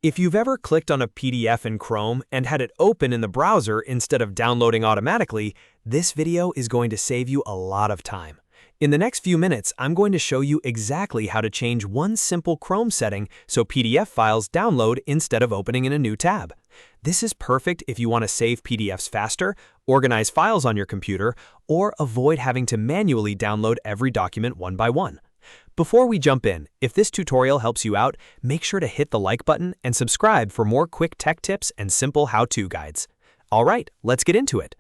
If you've ever clicked on a PDF in Chrome and had it open in the browser instead of downloading automatically, this video is going to save you a lot of time. In the next few minutes, I'm going to show you exactly how to change one simple Chrome setting so PDF files download instead of opening in a new tab. This is perfect if you want to save PDFs faster, organize files on your computer, or avoid having to manually download every document one by one. Before we jump in, if this tutorial helps you out, make sure to hit the like button and subscribe for more quick tech tips and simple how-to guides. All right, let's get into it.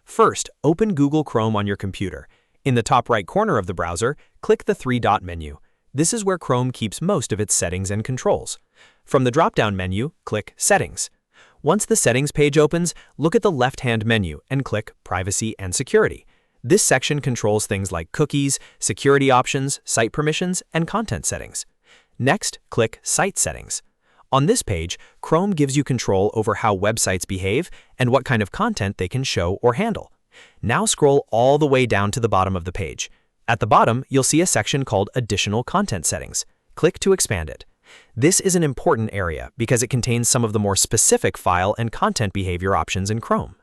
First, open Google Chrome on your computer. In the top right corner of the browser, click the three-dot menu. This is where Chrome keeps most of its settings and controls. From the drop-down menu, click Settings. Once the Settings page opens, look at the left-hand menu and click Privacy and Security. This section controls things like cookies, security options, site permissions, and content settings. Next, click Site Settings. On this page, Chrome gives you control over how websites behave and what kind of content they can show or handle. Now scroll all the way down to the bottom of the page. At the bottom, you'll see a section called Additional Content Settings. Click to expand it. This is an important area because it contains some of the more specific file and content behavior options in Chrome.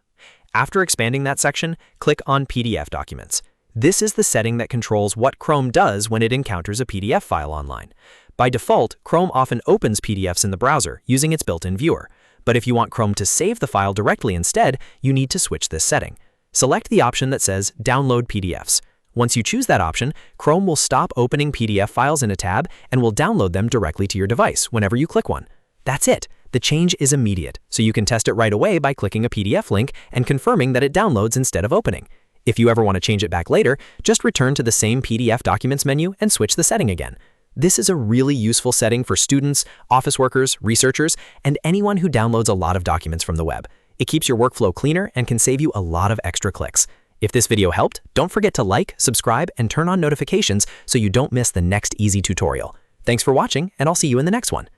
After expanding that section, click on PDF Documents. This is the setting that controls what Chrome does when it encounters a PDF file online. By default, Chrome often opens PDFs in the browser using its built-in viewer. But if you want Chrome to save the file directly instead, you need to switch this setting. Select the option that says Download PDFs. Once you choose that option, Chrome will stop opening PDF files in a tab and will download them directly to your device whenever you click one. That's it. The change is immediate, so you can test it right away by clicking a PDF link and confirming that it downloads instead of opening. If you ever want to change it back later, just return to the same PDF Documents menu and switch the setting again. This is a really useful setting for students, office workers, researchers, and anyone who downloads a lot of documents from the web. It keeps your workflow cleaner and can save you a lot of extra clicks. If this video helped, don't forget to like, subscribe, and turn on notifications so you don't miss the next easy tutorial. Thanks for watching, and I'll see you in the next one.